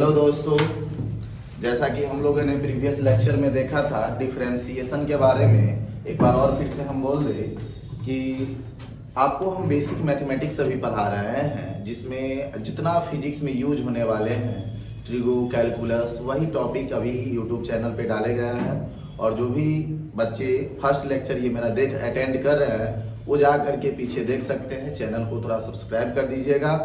Hello दोस्तों, जैसा कि हम लोगों ने प्रीवियस लेक्चर में देखा था डिफरेंशिएशन के बारे में, एक बार और फिर से हम बोल दें कि आपको हम बेसिक मैथमेटिक्स अभी पढ़ा रहे हैं, जिसमें जितना फिजिक्स में यूज होने वाले हैं ट्रिगो कैलकुलस वही टॉपिक अभी यूट्यूब चैनल पे डाले गए हैं। और जो भी बच्चे फर्स्ट लेक्चर ये मेरा अटेंड कर रहे हैं वो जा करके पीछे देख सकते हैं। चैनल को थोड़ा सब्सक्राइब कर दीजिएगा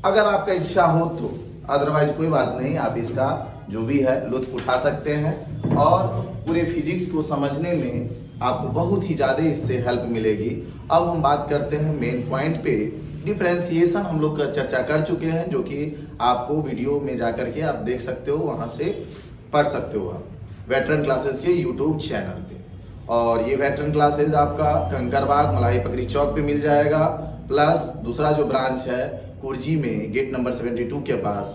अगर आपका इच्छा हो तो, अदरवाइज कोई बात नहीं, आप इसका जो भी है लुत्फ उठा सकते हैं और पूरे फिजिक्स को समझने में आपको बहुत ही ज़्यादा इससे हेल्प मिलेगी। अब हम बात करते हैं मेन पॉइंट पे। डिफरेंशिएशन हम लोग का चर्चा कर चुके हैं, जो कि आपको वीडियो में जा करके आप देख सकते हो, वहां से पढ़ सकते हो आप वेटरन क्लासेस के यूट्यूब चैनल पे। और ये वेटरन क्लासेस आपका कंकरबाग मलाई पकड़ी चौक पे मिल जाएगा, प्लस दूसरा जो ब्रांच है कुर्जी में गेट नंबर 72 के पास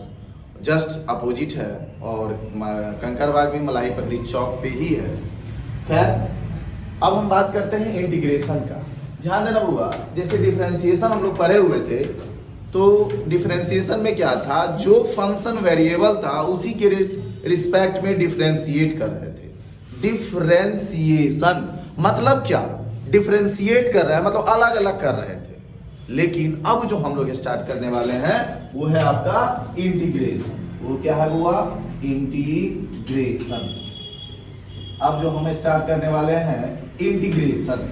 जस्ट अपोजिट है, और कंकरबाग में मलाई पकड़ी चौक पे ही है। खैर, अब हम बात करते हैं इंटीग्रेशन का। ध्यान देना हुआ, जैसे डिफरेंशिएशन हम लोग पढ़े हुए थे, तो डिफरेंशिएशन में क्या था, जो फंक्शन वेरिएबल था उसी के रिस्पेक्ट में डिफरेंशिएट कर रहे थे। डिफरेंशिएशन मतलब क्या, डिफरेंशिएट कर रहे हैं मतलब अलग अलग कर रहे थे। लेकिन अब जो हम लोग स्टार्ट करने वाले हैं वो है आपका इंटीग्रेशन। वो क्या है हुआ, इंटीग्रेशन। अब जो हम स्टार्ट करने वाले हैं इंटीग्रेशन।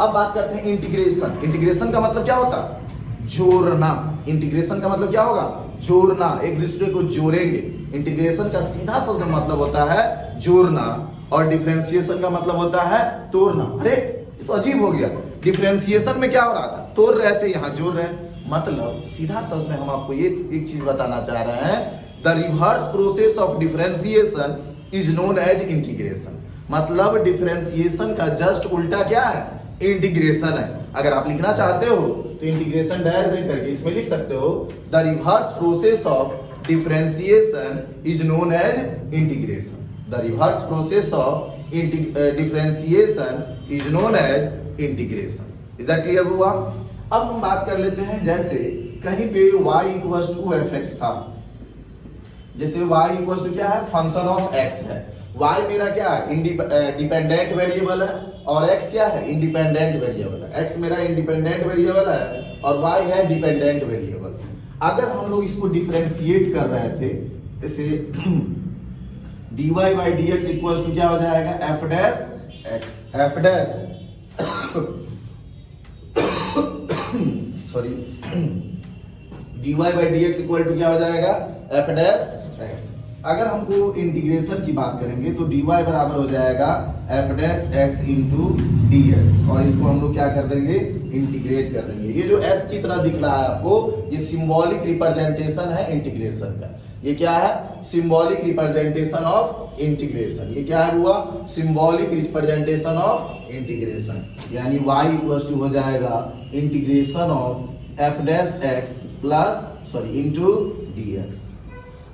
अब बात करते हैं इंटीग्रेशन। इंटीग्रेशन का मतलब क्या होता है, जोड़ना। इंटीग्रेशन का मतलब क्या होगा, जोड़ना, एक दूसरे को जोड़ेंगे। इंटीग्रेशन का सीधा शब्द मतलब होता है जोड़ना, और डिफरेंशिएशन का मतलब होता है तोड़ना। अरे ये तो अजीब हो गया, डिफरेंशिएशन में क्या हो रहा था, तोड़ रहे थे, यहाँ जोड़ रहे हैं। मतलब सीधा शब्द में हम आपको ये एक चीज बताना चाह रहे हैं, the reverse process of differentiation is known as integration. मतलब डिफरेंशिएशन का जस्ट उल्टा क्या है, इंटीग्रेशन है। अगर आप लिखना चाहते हो तो इंटीग्रेशन डैश दे करके इसमें लिख सकते हो, the reverse process of differentiation is known as integration. The reverse process of differentiation is known as integration. Is that clear हुआ? अब हम बात कर लेते हैं, जैसे कहीं पे y इक्वल्स टू fx था, जैसे y इक्वल्स टू क्या है, फंक्शन ऑफ x है। y मेरा क्या है, डिपेंडेंट वेरिएबल है, और x क्या है, इंडिपेंडेंट वेरिएबल है। x मेरा इंडिपेंडेंट वेरिएबल है और y है डिपेंडेंट वेरिएबल। अगर हम लोग इसको डिफरेंशिएट कर रहे थे, जैसे dy by dx equals to क्या हो जाएगा, f dash x, f dash sorry dy by dx equal to क्या हो जाएगा, f डैश x। अगर हमको इंटीग्रेशन की बात करेंगे तो dy बराबर हो जाएगा f dash x into dx, और इसको हम लोग क्या कर देंगे, इंटीग्रेट कर देंगे। ये जो s की तरह दिख रहा है आपको, ये सिंबॉलिक रिप्रेजेंटेशन है इंटीग्रेशन का। ये क्या है, सिंबॉलिक रिप्रेजेंटेशन ऑफ इंटीग्रेशन। ये क्या है हुआ, सिंबॉलिक रिप्रेजेंटेशन ऑफ इंटीग्रेशन। यानी y इक्वल्स टू हो जाएगा integration of f dash x plus into dx।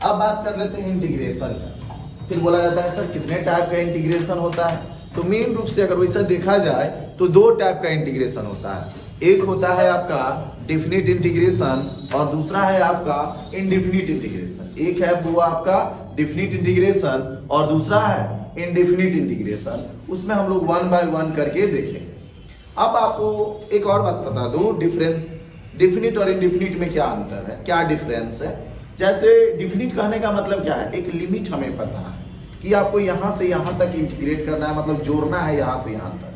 अब बात कर लेते हैं इंटीग्रेशन का। फिर बोला जाता है सर कितने टाइप का इंटीग्रेशन होता है, तो मेन रूप से अगर वैसा देखा जाए तो दो टाइप का इंटीग्रेशन होता है। एक होता है आपका डेफिनिट इंटीग्रेशन और दूसरा है आपका इनडेफिनिट इंटीग्रेशन। एक है वो आपका डेफिनिट इंटीग्रेशन और दूसरा है इनडेफिनिट इंटीग्रेशन। उसमें हम लोग वन बाय वन करके देखेंगे। अब आपको एक और बात बता दूं, डेफिनिट और इनडेफिनिट में क्या अंतर है, क्या डिफरेंस है। जैसे डेफिनिट कहने का मतलब क्या है, एक लिमिट हमें पता है कि आपको यहां से यहां तक इंटीग्रेट करना है, मतलब जोड़ना है यहां से यहां तक।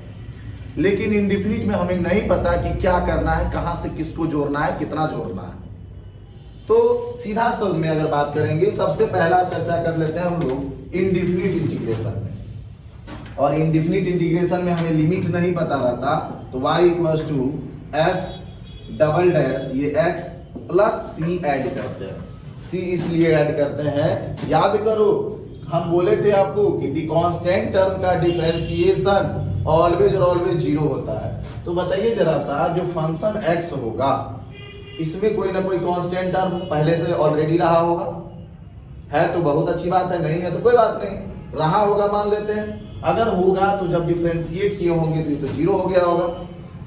लेकिन इनडेफिनिट में हमें नहीं पता कि क्या करना है, कहां से किसको जोड़ना है, कितना जोड़ना है। तो सीधा शब्द में अगर बात करेंगे, सबसे पहला चर्चा कर लेते हैं हम लोग इनडेफिनिट इंटीग्रेशन में। और इनडेफिनिट इंटीग्रेशन में हमें लिमिट नहीं पता रहता, तो y equals to f double dash ये x प्लस c ऐड करते हैं। c इसलिए ऐड करते हैं, याद करो हम बोले थे आपको कि दी कांस्टेंट टर्म का डिफरेंशिएशन ऑलवेज और ऑलवेज जीरो होता है। तो बताइए जरा सा, जो फंक्शन x होगा इसमें कोई ना कोई कांस्टेंट टर्म पहले से ऑलरेडी रहा होगा, है तो बहुत अच्छी बात है, नहीं है तो कोई बात नहीं, रहा होगा मान लेते हैं। अगर होगा तो जब डिफरेंशिएट किए होंगे तो ये तो जीरो हो गया होगा।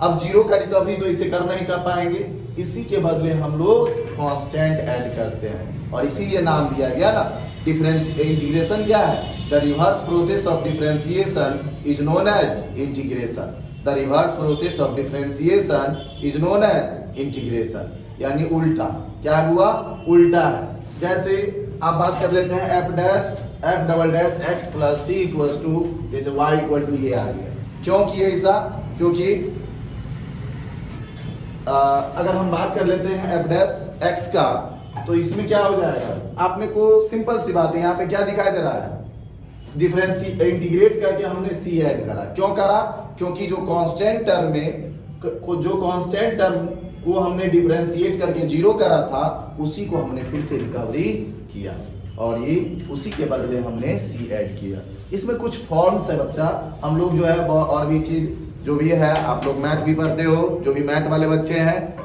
अब जीरो का रिकवरी तो इसे कर नहीं कर पाएंगे, इसी के बदले हम लोग कांस्टेंट ऐड करते हैं और इसीलिए नाम दिया गया ना डिफरेंस। इंटीग्रेशन क्या है? The reverse process of differentiation is known as integration. The reverse process of differentiation is known as integration, यानी उल्टा। क्या हुआ? उल्टा है। जैसे आप बात कर लेते हैं f double dash x plus c equal to, जैसे वाई इक्वल टू ये आ गया। क्यों किए ऐसा? क्योंकि अगर हम बात कर लेते हैं एफ डैश एक्स का, तो इसमें क्या हो जाएगा? आपने को सिंपल सी बात है, यहाँ पे क्या दिखाई दे रहा है? इंटीग्रेट करके हमने सी ऐड करा। क्यों करा? क्योंकि जो कांस्टेंट टर्म को हमने डिफरेंशिएट करके जीरो करा था, उसी को हमने फिर से रिकवरी किया और ये उसी के बदले हमने सी ऐड किया। इसमें कुछ फॉर्म्स है बच्चा, हम लोग जो है और भी चीज जो भी है, आप लोग मैथ भी पढ़ते हो, जो भी मैथ वाले बच्चे हैं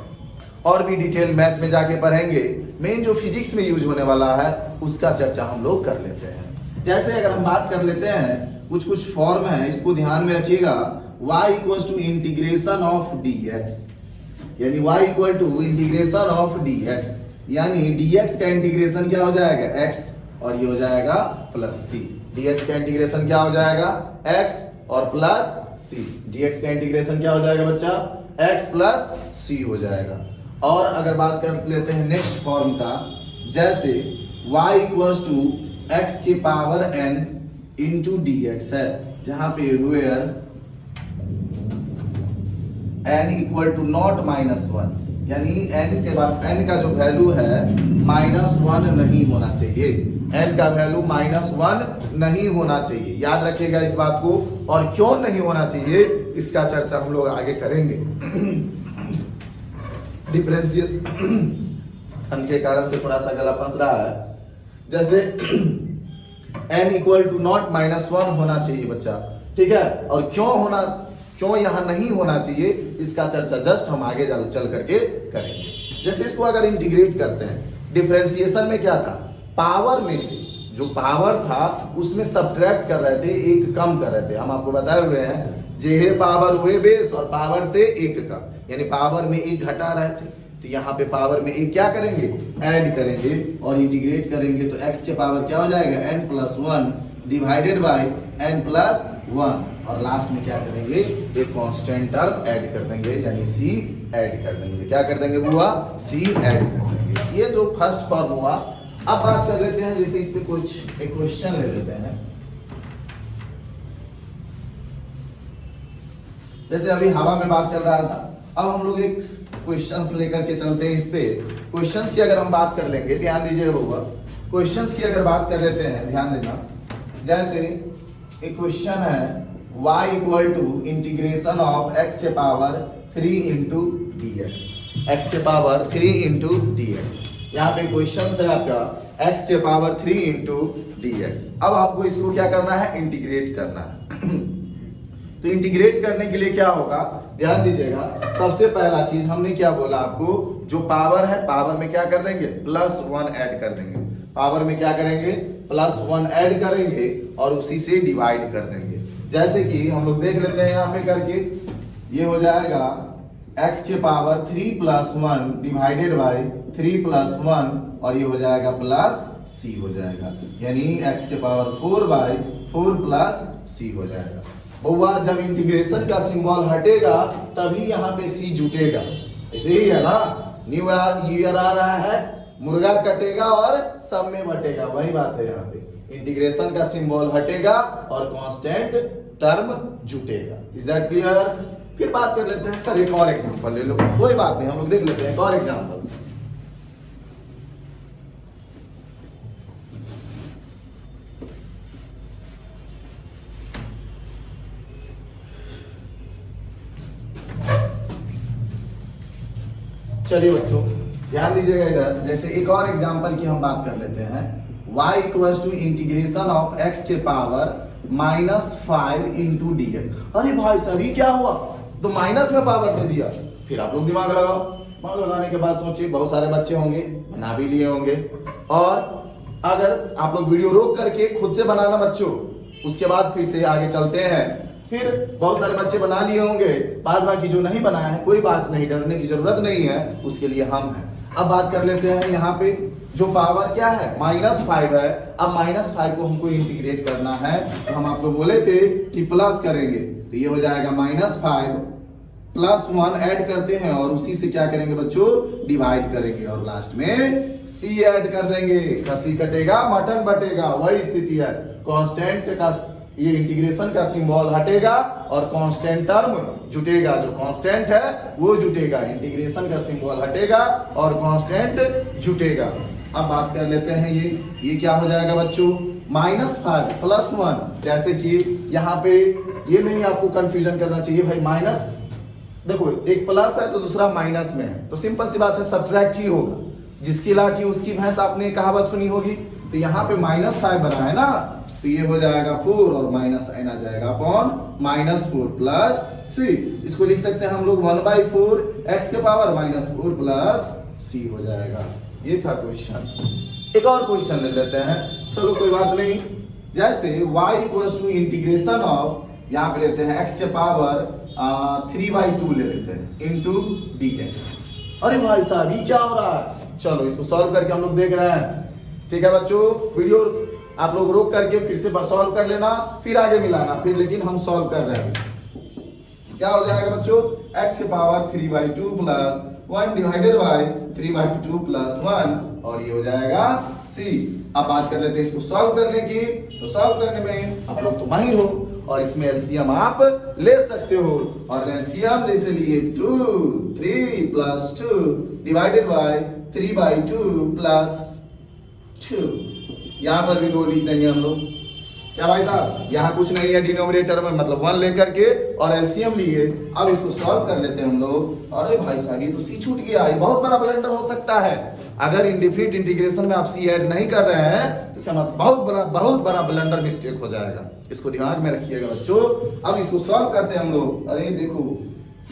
और भी डिटेल मैथ में जाके पढ़ेंगे। मेन जो फिजिक्स में यूज होने वाला है उसका चर्चा हम लोग कर लेते हैं। जैसे अगर हम बात कर लेते हैं, कुछ फॉर्म है, इसको ध्यान में रखिएगा। y equal to integration of dx, यानी y equal to integration of dx, यानी dx का इंटीग्रेशन क्या हो जाएगा? x, और ये हो जाएगा प्लस c। dx का इंटीग्रेशन क्या हो जाएगा? x और प्लस c। dx का इंटीग्रेशन क्या हो जाएगा बच्चा? x प्लस c हो जाएगा। और अगर बात कर लेते हैं नेक्स्ट फॉर्म का, जैसे y इक्वल टू x के पावर n इंटू dx है, जहां पे where n equal to not -1, यानी n के बाद n का जो वैल्यू है -1 नहीं होना चाहिए। n का वैल्यू -1 नहीं होना चाहिए, याद रखिएगा इस बात को। और क्यों नहीं होना चाहिए इसका चर्चा हम लोग आगे करेंगे। डिफरेंशियल ठंड के कारण से थोड़ा सा गला फंस रहा है। जैसे n इक्वल टू नॉट -1 होना चाहिए बच्चा, ठीक है। और क्यों यहां नहीं होना चाहिए इसका चर्चा जस्ट हम आगे चल करके करेंगे। जैसे इसको अगर इंटीग्रेट करते हैं, डिफरेंशिएशन में क्या था? पावर में से जो पावर था उसमें सब्ट्रैक्ट कर रहे थे, एक कम कर रहे थे। हम आपको बताए हुए हैं, जे पावर हुए बेस और पावर से एक का, यानी पावर में एक घटा रहे थे, तो यहाँ पे पावर में एक क्या करेंगे? ऐड करेंगे और इंटीग्रेट करेंगे, तो x के पावर क्या हो जाएगा? n plus 1 divided by n plus 1, और लास्ट में क्या करेंगे? एक कांस्टेंट टर्म ऐड कर देंगे, यानी c ऐड कर देंगे। क्या कर देंगे बुआ? c ऐड कर देंगे। ये जो फर्स्ट फॉर्म हुआ। अब बात कर लेते हैं, जैसे इस पे कुछ एक क्वेश्चन ले लेते हैं। जैसे अभी हवा में बात चल रहा था, अब हम लोग एक क्वेश्चंस लेकर के चलते हैं। इस पे क्वेश्चंस की अगर हम बात कर लेंगे, ध्यान दीजिएगा बुआ, क्वेश्चंस की अगर बात कर लेते हैं, ध्यान देना। जैसे एक क्वेश्चन है y equal to integration of x के पावर 3 इंटू dx, x के पावर 3 इंटू dx। यहाँ पे क्वेश्चन है आपका x के पावर 3 इंटू dx। अब आपको इसको क्या करना है? इंटीग्रेट करना है। तो इंटीग्रेट करने के लिए क्या होगा? ध्यान दीजिएगा। सबसे पहला चीज हमने क्या बोला आपको? जो पावर है, पावर में क्या कर देंगे? +1 ऐड कर देंगे। पावर में क्या करेंगे? +1 ऐड करेंगे और उसी से डिवाइड कर देंगे। जैसे कि हम लोग देख लेते हैं यहाँ पे करके, ये हो जाएगा x के पावर 3 + 1 डिवाइडेड बाय 3 + 1, और ये हो जाएगा प्लस c हो जाएगा, यानी x के पावर 4/4 प्लस c हो जाएगा। बउआ जब इंटीग्रेशन का सिंबल हटेगा तभी यहाँ पे c जुटेगा, ऐसे ही है ना। न्यू ईयर आ रहा है, मुर्गा कटेगा और सब में बटेगा, वही बात है। यहाँ पे इंटीग्रेशन का सिंबल हटेगा और कांस्टेंट टर्म जुटेगा। Is that clear? फिर बात कर लेते हैं। सर एक और एग्जांपल ले लो, कोई बात नहीं, हम लोग देख लेते हैं एक और एग्जांपल। चलिए बच्चों ध्यान दीजिएगा इधर। जैसे एक और एग्जांपल की हम बात कर लेते हैं। y equals to integration of x के पावर -5 इंटू dx। अरे भाई साहब ये क्या हुआ? तो माइनस में पावर दे दिया। फिर आप लोग दिमाग लगाओ, दिमाग लगाने के बाद सोचिए, बहुत सारे बच्चे होंगे बना भी लिए होंगे, और अगर आप लोग वीडियो रोक करके खुद से बनाना बच्चों, उसके बाद फिर से आगे चलते हैं फिर बहुत सारे बच्चे बना लिए होंगे, बाद बाकी जो नहीं बनाया है कोई बात नहीं, डरने की जरूरत नहीं है, उसके लिए हम हैं। अब बात कर लेते हैं यहाँ पे जो पावर क्या है -5 है। अब -5 को हमको इंटीग्रेट करना है, तो हम आपको बोले थे कि प्लस करेंगे, तो ये हो जाएगा -5 प्लस 1 ऐड करते हैं और उसी से क्या करेंगे बच्चों, डिवाइड करेंगे और लास्ट में c ऐड कर देंगे। खसी कटेगा मटन बटेगा, वही स्थिति है। कांस्टेंट का ये इंटीग्रेशन का सिंबल हटेगा और कांस्टेंट टर्म जुटेगा, जो कांस्टेंट है वो जुटेगा। इंटीग्रेशन का सिंबल हटेगा और कांस्टेंट जुटेगा। अब बात कर लेते हैं ये क्या हो जाएगा बच्चों, -5 प्लस 1। जैसे कि यहाँ पे ये नहीं आपको कंफ्यूजन करना चाहिए भाई, माइनस देखो एक प्लस है तो दूसरा माइनस में है, तो सिंपल सी बात है सब्ट्रैक्ट ही होगा। जिसकी लाठी उसकी भैंस, आपने कहावत सुनी होगी। तो यहाँ पे -5 बना है ना, तो ये हो जाएगा 4 और माइनस n आ जाएगा अपॉन -4 प्लस 3। इसको लिख सकते हैं हम लोग 1/4 x के पावर -4 प्लस c हो जाएगा। ये था क्वेश्चन। एक और क्वेश्चन ले लेते हैं, चलो कोई बात नहीं। जैसे y equals to integration of, यहाँ पे लेते हैं x के पावर 3/2 ले लेते हैं इंटू dx। अरे भाई साहब ये क्या हो रहा है, चलो इसको सॉल्व करके हम लोग देख रहे हैं। ठीक है बच्चों, वीडियो आप लोग रोक करके फिर से सॉल्व कर लेना, फिर आगे मिलाना, फिर लेकिन हम सॉल्व कर रहे हैं। क्या हो जाएगा बच्चों, x के power 3/2 plus 1 divided by 3/2 plus 1 और ये हो जाएगा c। अब बात कर लेते हैं इसको सॉल्व करने की। तो सॉल्व करने में आप लोग तो माहिर हो और इसमें एलसीएम आप ले सकते हो, और एलसीएम जैसे लिए 2 3 प्लस 2 डिवाइडेड बाय 3/2 प्लस 2। यहां पर भी 2 लिख देंगे हम लोग। क्या भाई साहब, यहाँ कुछ नहीं है डिनोमिनेटर में, मतलब 1 लेकर के और एलसीएम लिए। अब इसको सॉल्व कर लेते हैं हम लोग। अरे भाई साहब ये तो सी छूट गया, ये बहुत बड़ा ब्लंडर हो सकता है। अगर इंडेफिनिट इंटीग्रेशन में आप सी ऐड नहीं कर रहे हैं तो इसका मतलब बहुत बड़ा ब्लंडर मिस्टेक हो जाएगा। इसको दिमाग में रखिएगा बच्चों। अब इसको सॉल्व करते हैं हम लोग। अरे देखो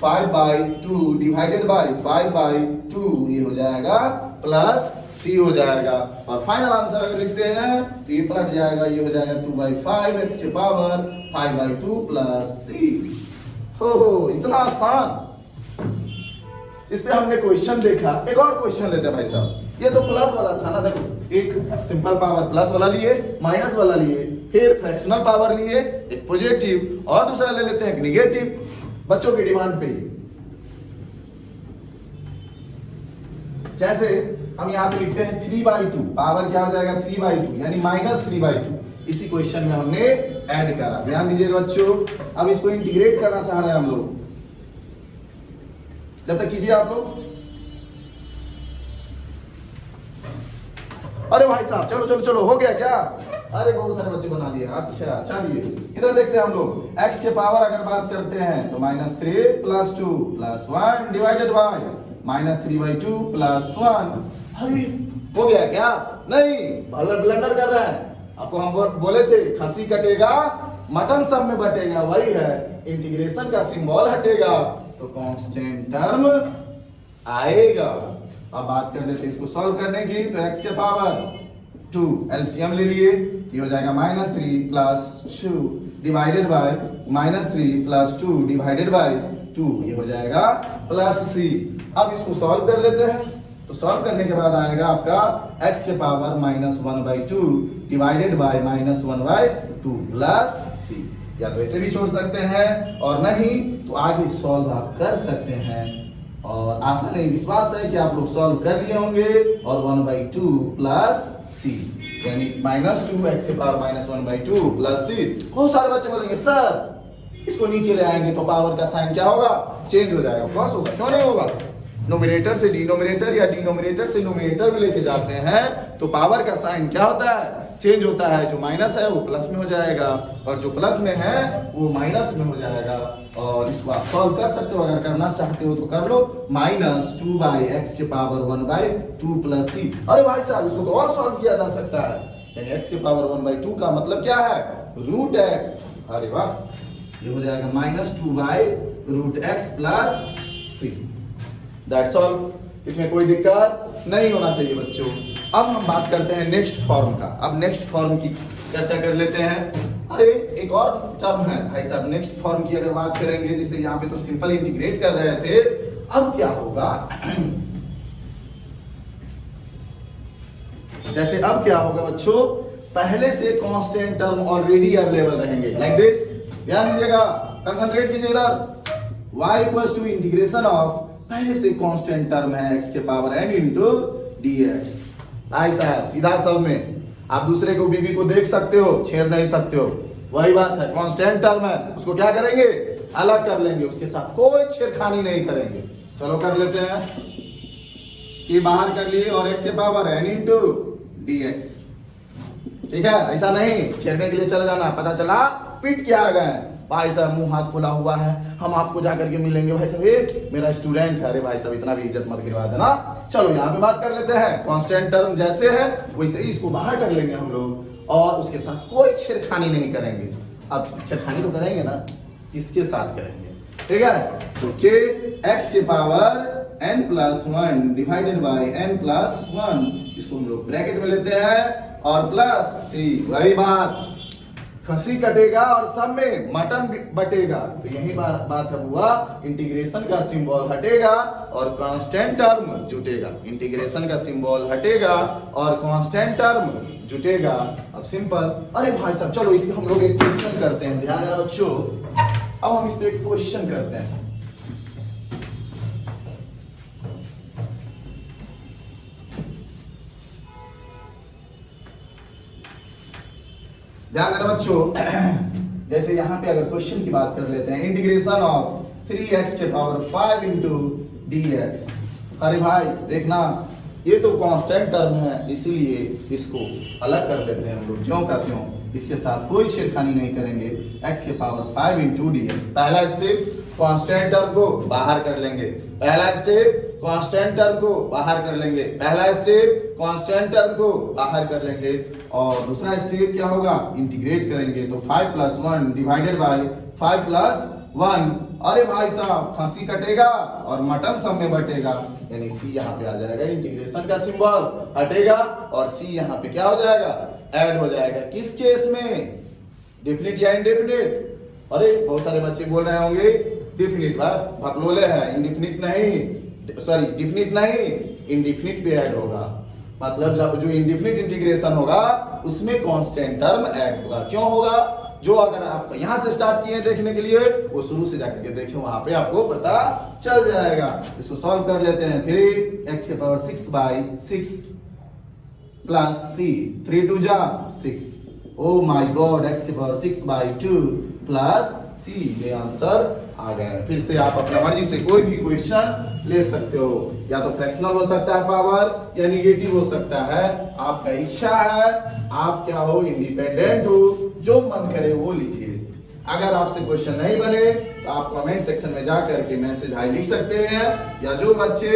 5/2 डिवाइडेड बाय 5/2 ये हो जाएगा प्लस c हो जाएगा, और फाइनल आंसर अगर लिखते हैं तो ये पलट जाएगा, ये हो जाएगा 2/5 x के पावर 5/2 प्लस c। हो इतना आसान। इससे हमने क्वेश्चन देखा। एक और क्वेश्चन लेते हैं भाई साहब। ये तो प्लस वाला था ना, देखो एक सिंपल पावर प्लस वाला लिए, माइनस वाला लिए, फिर फ्रैक्शनल पावर लिए, एक पॉजिटिव और दूसरा ले लेते हैं एक निगेटिव। बच्चों की डिमांड पे जैसे हम यहाँ पे लिखते हैं 3/2, पावर क्या हो जाएगा 3/2 यानी -3/2। इसी क्वेश्चन में हमने ऐड करा। ध्यान दीजिएगा बच्चों। अब इसको इंटीग्रेट करना चाह रहे हैं हम लोग, जब तक कीजिए आप लोग। अरे भाई साहब चलो चलो चलो, हो गया क्या? अरे बहुत सारे बच्चे बना लिए। अच्छा चलिए इधर देखते हैं हम लोग। x के पावर अगर बात करते हैं तो -3 plus 2 plus 1 divided by -3/2 plus 1। अरे हो गया क्या? नहीं, ब्लंडर कर रहे हैं। आपको हम बोले थे खसी कटेगा मटन सब में बटेगा, वही है। इंटीग्रेशन का सिंबल हटेगा तो कांस्टेंट टर्म आएगा। अब बात कर लेते हैं इसको सॉल्व करने की। तो x के पावर 2 एलसीएम ले लिए, ये हो जाएगा -3 plus 2 divided by -3 plus 2 divided by 2, ये हो जाएगा प्लस c। अब इसको सॉल्व कर लेते हैं। तो सॉल्व करने के बाद आएगा आपका x के power -1/2 divided by -1/2 plus c। या तो ऐसे भी छोड़ सकते हैं और नहीं तो आगे सॉल्व आप कर सकते हैं। और आशा नहीं विश्वास है कि आप लोग सॉल्व कर लिए होंगे। और 1/2 प्लस c यानी -2 x के पावर -1/2 प्लस c। बहुत सारे बच्चे बोलेंगे सर इसको नीचे ले आएंगे तो पावर का साइन क्या होगा? चेंज हो जाएगा। कौन होगा? क्यों नहीं होगा? नोमिनेटर से डिनोमिनेटर या डिनोमिनेटर से नोमिनेटर में लेके जाते हैं तो पावर का साइन क्या होता है? चेंज होता है। जो माइनस है वो प्लस में हो जाएगा और जो प्लस में है वो माइनस में हो जाएगा। और इसको आप सॉल्व कर सकते हो, अगर करना चाहते हो तो कर लो। -2/x के पावर 1/2 प्लस c। अरे भाई साहब इसको तो और सॉल्व किया जा सकता है, यानी x के पावर 1/2 का मतलब क्या है? √x। अरे वाह, ये हो जाएगा -2/√x plus c। That's all. इसमें कोई दिक्कत नहीं होना चाहिए बच्चों। अब हम बात करते हैं नेक्स्ट फॉर्म का। अब नेक्स्ट फॉर्म की चर्चा कर लेते हैं। अरे एक और टर्म है भाई साहब, नेक्स्ट फॉर्म की अगर बात करेंगे, जैसे यहाँ पे तो सिंपल इंटीग्रेट कर रहे थे, अब क्या होगा जैसे अब क्या होगा बच्चों, पहले से कांस्टेंट टर्म ऑलरेडी अवेलेबल रहेंगे, लाइक दिस। ध्यान दीजिएगा, कंसंट्रेट कीजिएगा। y equals to integration of, पहले से कांस्टेंट टर्म है x के पावर n इंटू dx। भाई साहब सीधा सब में आप दूसरे को बीबी को देख सकते हो, छेड़ नहीं सकते हो, वही बात है। कांस्टेंट टर्म है, उसको क्या करेंगे, अलग कर लेंगे, उसके साथ कोई छेड़खानी नहीं करेंगे। चलो कर लेते हैं कि बाहर कर लिए और x के पावर n इंटू dx, ठीक है। ऐसा नहीं छेड़ने के लिए चले जाना, पता चला पिट के आ गए, भाई साहब मुंह हाथ खुला हुआ है, हम आपको जाकर के मिलेंगे, भाई साहब ये मेरा स्टूडेंट है, अरे भाई साहब इतना भी इज्जत मत गिरवा देना। चलो यहाँ पे बात कर लेते हैं, कांस्टेंट टर्म जैसे है वैसे ही इसको बाहर कर लेंगे हम लोग, और उसके साथ कोई छेड़खानी नहीं करेंगे। अब छेड़खानी तो करेंगे ना, इसके साथ करेंगे, ठीक है। तो के एक्स के power n plus 1 divided by n plus 1, इसको हम लोग ब्रैकेट में लेते हैं, और प्लस सी, वही बात, खसी कटेगा और सब में मटन बटेगा, तो यही बात है हुआ, इंटीग्रेशन का सिंबल हटेगा और कांस्टेंट टर्म जुटेगा, इंटीग्रेशन का सिंबल हटेगा और कांस्टेंट टर्म जुटेगा। अब सिंपल, अरे भाई साहब चलो इसमें हम लोग एक क्वेश्चन करते हैं, ध्यान देना बच्चों। अब हम इसमें एक क्वेश्चन करते हैं, ध्यान देना बच्चों। जैसे यहाँ पे अगर क्वेश्चन की बात कर लेते हैं, इंटीग्रेशन ऑफ 3x के पावर 5 इंटू dx। अरे भाई देखना, ये तो कांस्टेंट टर्म है, इसीलिए इसको अलग कर लेते हैं हम लोग, ज्यों का त्यों, इसके साथ कोई छेड़खानी नहीं करेंगे। x के पावर 5 इंटू dx, पहला स्टेप कांस्टेंट टर्म को बाहर कर लेंगे, पहला स्टेप कांस्टेंट टर्म को बाहर कर लेंगे, पहला स्टेप कांस्टेंट टर्म को बाहर कर लेंगे, और दूसरा स्टेप क्या होगा, इंटीग्रेट करेंगे, तो 5 प्लस 1 डिवाइडेड बाई 5 प्लस 1। अरे भाई साहब खसी कटेगा और मटन सब में बटेगा, यानी सी यहाँ पे आ जाएगा, इंटीग्रेशन का सिंबल हटेगा और सी यहाँ पे क्या हो जाएगा, ऐड हो जाएगा। किस केस में, डेफिनिट या इनडेफिनिट? अरे बहुत सारे बच्चे बोल रहे होंगे डेफिनिट, भकलोले है, इंडेफिनिट नहीं, सॉरी डेफिनिट नहीं, इंडेफिनिट पे ऐड होगा, मतलब जब जो इंडेफिनिट इंटीग्रेशन होगा उसमें कांस्टेंट टर्म ऐड होगा। क्यों होगा, जो अगर आप यहां से स्टार्ट किए देखने के लिए, वो शुरू से जाकर के देखें, वहां पे आपको पता चल जाएगा। इसको सॉल्व कर लेते हैं, 3x के पावर 6 बाई 6 प्लस c, 3 2 जा 6, ओ माय गॉड, x के पावर 6 बाई 2 प्लस c, ये आंसर आ गया। फिर से आप अपना मर्जी से कोई भी क्वेश्चन ले सकते हो, या तो फ्रैक्शनल हो सकता है पावर, या निगेटिव हो सकता है, आपका इच्छा है, आप क्या हो, इंडिपेंडेंट हो, जो मन करे वो लीजिए। अगर आपसे क्वेश्चन नहीं बने तो आप कमेंट सेक्शन में जाकर के मैसेज हाई लिख सकते हैं, या जो बच्चे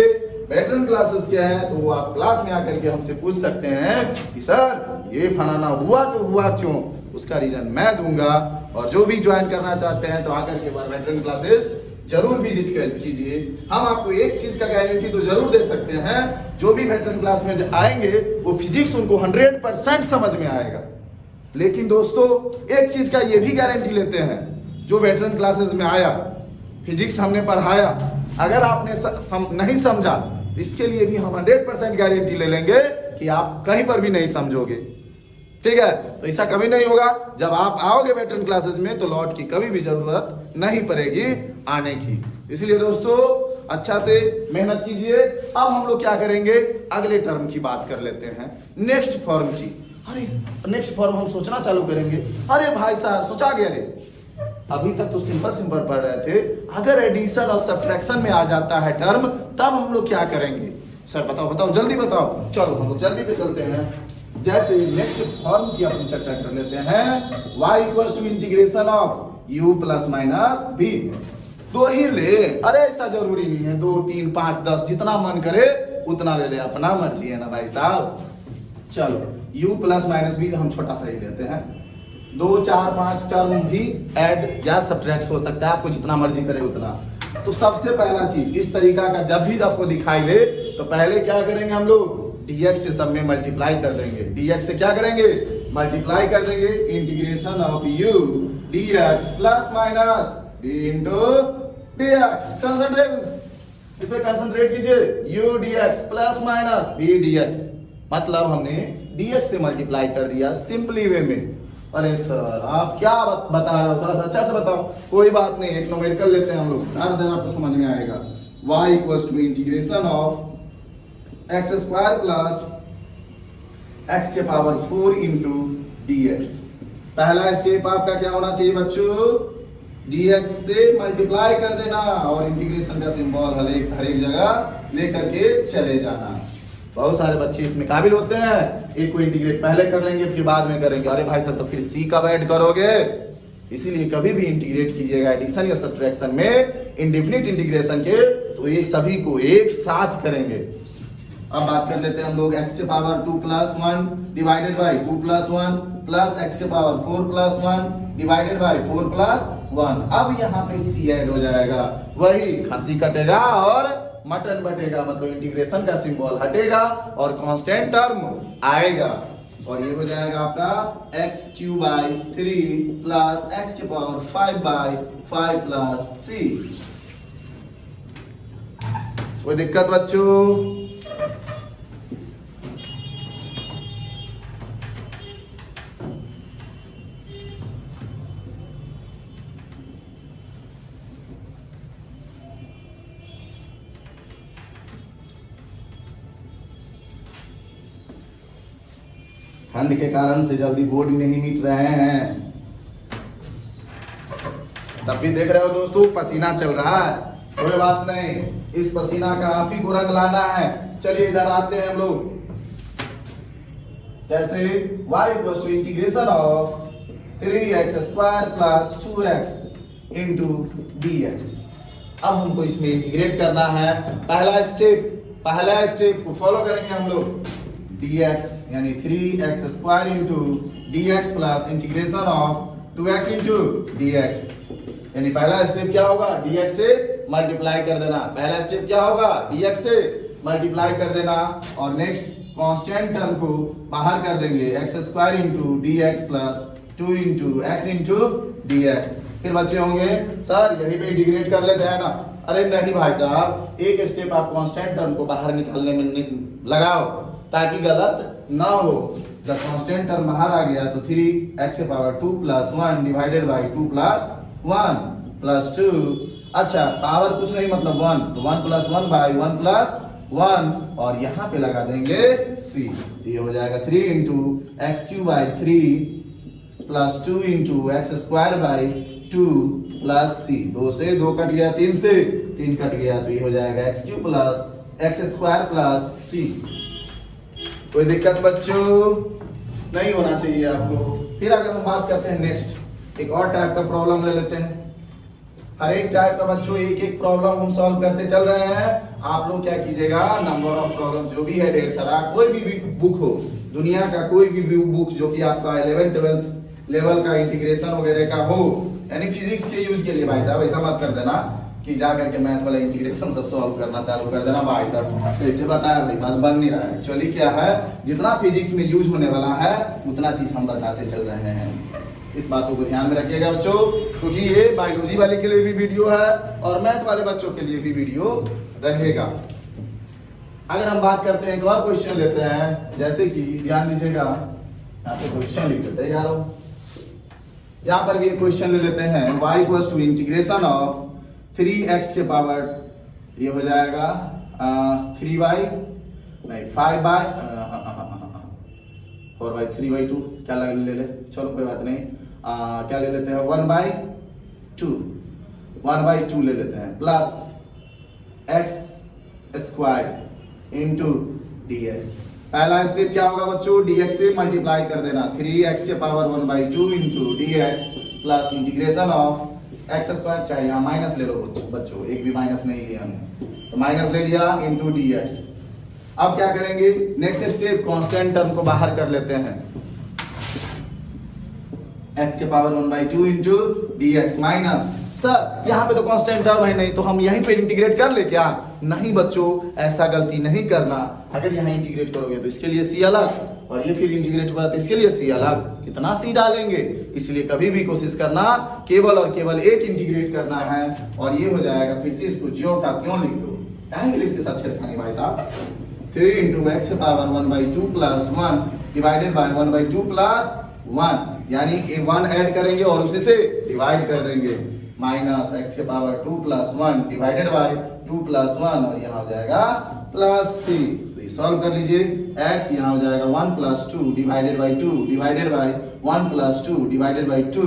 वेटरन क्लासेस के हैं तो वो आप क्लास में आकर के हमसे पूछ सकते हैं कि सर ये फलाना हुआ तो हुआ क्यों, उसका रीजन मैं दूंगा। और जो भी ज्वाइन करना चाहते हैं तो आकर के बाद वेटरन क्लासेस जरूर विजिट कीजिए। हम आपको एक चीज का गारंटी तो जरूर दे सकते हैं, जो भी वेटरन क्लास में आएंगे वो फिजिक्स उनको 100% समझ में आएगा। लेकिन दोस्तों एक चीज का ये भी गारंटी लेते हैं, जो वेटरन क्लासेस में आया, फिजिक्स हमने पढ़ाया, अगर आपने नहीं समझा, इसके लिए भी हम 100% गारंटी ले लेंगे कि आप कहीं पर भी नहीं समझोगे, ठीक है। तो ऐसा कभी नहीं होगा, जब आप आओगे वेटरन क्लासेस में तो लौट की कभी भी जरूरत नहीं पड़ेगी आने की। इसलिए दोस्तों अच्छा से मेहनत कीजिए। अब हम लोग क्या करेंगे, अगले टर्म की बात कर लेते हैं, नेक्स्ट फॉर्म की। अरे नेक्स्ट फॉर्म हम सोचना चालू करेंगे, अरे भाई साहब सोचा गया रे, अभी तक तो सिंपल पढ़ रहे थे, अगर एडिशन और सब्ट्रैक्शन में आ जाता है टर्म, तब हम लोग क्या करेंगे। सर बताओ जल्दी बताओ। चलो हम लोग जल्दी पे चलते हैं। जैसे नेक्स्ट फॉर्म की अपन चर्चा कर लेते हैं, y equals to integration of u plus minus b। दो ही ले, अरे ऐसा जरूरी नहीं है 2 3 5 10 जितना मन करे उतना ले ले, अपना मर्जी है ना भाई साहब। चलो u प्लस माइनस b हम छोटा सा ही लेते हैं, 2 4 5 टर्म भी ऐड या सब्ट्रैक्ट हो सकता है, आपको जितना मर्जी करे उतना। तो सबसे पहला चीज इस तरीका का जब भी आपको दिखाई दे तो पहले क्या करेंगे हम लोग, dx से सब में मल्टीप्लाई कर देंगे, dx से क्या करेंगे मल्टीप्लाई कर देंगे integration of u dx plus minus b into dx। Concentrate, इस पे कंसंट्रेट कीजिए, u dx plus minus b dx, मतलब हमने dx से मल्टीप्लाई कर दिया सिंपली वे में। अरे सर आप क्या बता रहे हो, थोड़ा सा अच्छा से बताओ। कोई बात नहीं, एक न्यूमेरिकल लेते हैं हम लोग, हर दिन आपको समझ में आएगा। y equals to integration of x square plus x के पावर 4 इंटू dx। पहला स्टेप आपका क्या होना चाहिए बच्चों, dx से मल्टीप्लाई कर देना और इंटीग्रेशन का सिंबल हर एक जगह लेकर के चले जाना। बहुत सारे बच्चे इसमें काबिल होते हैं, एक को इंटीग्रेट पहले कर लेंगे फिर बाद में करेंगे। अरे भाई साहब तो फिर सी कब ऐड करोगे, इसीलिए कभी भी इंटीग्रेट कीजिएगा एडिशन या सब्ट्रैक्शन में इंडेफिनिट इंटीग्रेशन के, तो ये सभी को एक साथ करेंगे। अब बात कर लेते हैं हम लोग एक्स के power 2 plus 1 divided by 2 plus 1 plus x के power 4 plus 1 divided by 4 plus 1। अब यहाँ पे सी ऐड हो जाएगा, वही खसी कटेगा और मटन बटेगा, मतलब इंटीग्रेशन का सिंबल हटेगा और कांस्टेंट टर्म आएगा, और ये हो जाएगा आपका x Q by 3 plus x के पावर 5 बाई 5 प्लस सी। कोई दिक्कत बच्चों? ठंड के कारण से जल्दी बोर्ड नहीं मिट रहे हैं, तब भी देख रहे हो दोस्तों पसीना चल रहा है। कोई बात नहीं, इस पसीना का आप ही को रंग लाना है। चलिए इधर आते हैं हम लोग। जैसे y equals to integration of 3x square plus 2x into dx। अब हमको इसमें इंटीग्रेट करना है। पहला स्टेप को फॉलो करेंगे हम लोग, dx यानी 3x square into dx plus integration of 2x into dx। यानी पहला स्टेप क्या होगा, dx से मल्टीप्लाई कर देना। पहला स्टेप क्या होगा, dx से मल्टीप्लाई कर देना, और नेक्स्ट कांस्टेंट टर्म को बाहर कर देंगे, x square into dx plus 2 into x into dx। फिर बच्चे होंगे सर यहीं पे इंटीग्रेट कर लेते हैं ना। अरे नहीं भाई साहब, एक स्टेप आप कांस्टेंट टर्म को बाहर निकालने में लगाओ ताकि गलत ना हो। जब कांस्टेंट टर्म बाहर आ गया तो 3x के power 2 plus 1 divided by 2 plus 1 plus 2। अच्छा पावर कुछ नहीं मतलब 1, तो 1 प्लस 1 बाई 1 प्लस 1, और यहाँ पे लगा देंगे c। तो ये हो जाएगा 3 into x Q by 3 plus 2 into x square by 2 plus c। 2 से 2 कट गया, 3 से 3 कट गया, तो ये हो जाएगा x Q plus x square plus c। कोई दिक्कत बच्चों? नहीं होना चाहिए आपको। फिर अगर हम बात करते हैं नेक्स्ट, एक और टाइप का प्रॉब्लम ले लेते हैं। हर एक टाइप का बच्चों एक एक प्रॉब्लम हम सॉल्व करते चल रहे हैं। आप लोग क्या कीजिएगा, नंबर ऑफ प्रॉब्लम जो भी है ढेर सारा, कोई भी बुक हो, दुनिया का कोई भी बुक जो कि आपका 11th 12th लेवल का इंटीग्रेशन वगैरह का हो, यानी फिजिक्स के यूज के लिए भाई साहब ऐसा मत कर देना कि जा करके मैथ वाला इंटीग्रेशन सब सॉल्व करना चालू कर देना भाई साहब। तो इससे बताया भाई बात बन नहीं रहा है। एक्चुअली क्या है, जितना फिजिक्स में यूज होने वाला है उतना चीज हम बताते चल रहे हैं। इस बातों को ध्यान में रखिएगा बच्चों, क्योंकि ये बायोलॉजी वाले के लिए भी वीडियो है और मैथ वाले बच्चों के लिए भी वीडियो रहेगा। अगर हम बात करते हैं एक और क्वेश्चन लेते हैं, जैसे कि ध्यान दीजिएगा, यहाँ पे क्वेश्चन लिख देते हैं यारो। यहाँ पर भी एक क्वेश्चन ले लेते हैं, y equals to integration of 3x के पावर, ये हो जाएगा 3y नहीं 5 बाय 4 बाई 3 बाई 2, क्या ले ले, चलो कोई बात नहीं, क्या ले लेते हैं 1 बाई 2 ले लेते हैं, plus x square into dx। पहला स्टेप क्या होगा बच्चों, dx से मल्टीप्लाई कर देना, 3x के power 1 by 2 into dx plus integration of x square, चाहे यहाँ माइनस ले लो बच्चों, एक भी माइनस नहीं लिया हमने, तो माइनस ले लिया इंटू dx। अब क्या करेंगे, नेक्स्ट स्टेप कांस्टेंट टर्म को बाहर कर लेते हैं, x के power 1 by 2 into dx minus, sir यहाँ पे तो कांस्टेंट टर्म है नहीं, तो हम यहीं पे इंटीग्रेट कर ले क्या? नहीं बच्चों, ऐसा गलती नहीं करना। अगर यहाँ इंटीग्रेट करोगे तो इसके लिए c अलग और ये फिर इंटीग्रेट हुआ, तो इसके लिए सी अलग, कितना सी डालेंगे, इसलिए कभी भी कोशिश करना केवल और केवल एक इंटीग्रेट करना है, और ये हो जाएगा, फिर से इसको ज्यों का त्यों लिख दो, इंग्लिश के साथ छेड़खानी भाई साहब। 3 into x की power 1/2 plus 1 divided by 1/2 plus 1, यानी 1 ऐड करेंगे और उसी से डिवाइड कर देंगे, माइनस x की power 2 plus 1 divided by 2 plus 1, और यहाँ हो जाएगा प्लस c। तो ये सॉल्व कर लीजिए, x यहाँ हो जाएगा 1 plus 2 divided by 2 divided by 1 plus 2 divided by 2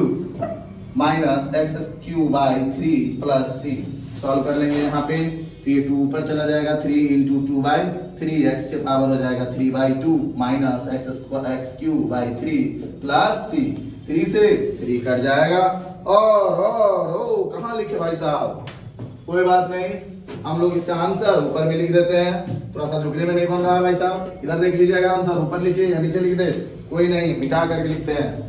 minus x cube by 3 plus c। Solve कर लेंगे यहाँ पे, तो ये 2 ऊपर चला जाएगा, 3 इंटू 2/3, x के पावर हो जाएगा 3/2 minus x cube by 3 plus c, 3 से 3 कट जाएगा, और ओ कहाँ लिखे भाई साहब, कोई बात नहीं, हम लोग इसका आंसर ऊपर में लिख देते हैं, थोड़ा सा झुकने में नहीं बन रहा है भाई साहब, इधर देख लीजिएगा, आंसर ऊपर लिखिए या नीचे लिख दे, कोई नहीं, मिटा करके लिखते हैं।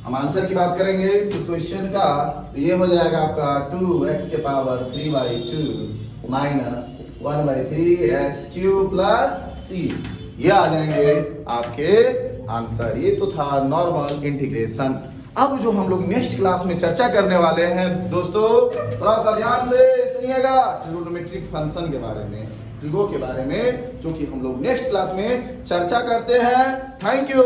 हम आंसर की बात करेंगे इस क्वेश्चन का, तो ये हो जाएगा आपका 2x के power 3/2 minus 1/3 x cube plus c, ये आ जाएंगे आपके आंसर। ये तो था नॉर्मल इंटीग्रेशन। अब जो हम लोग नेक्स्ट क्लास में चर्चा करने वाले हैं दोस्तों, थोड़ा सा ध्यान से सुनिएगा, ट्रिगोनोमेट्रिक फंक्शन के बारे में, ट्रिगो के बारे में, जो कि हम लोग नेक्स्ट क्लास में चर्चा करते हैं। Thank you.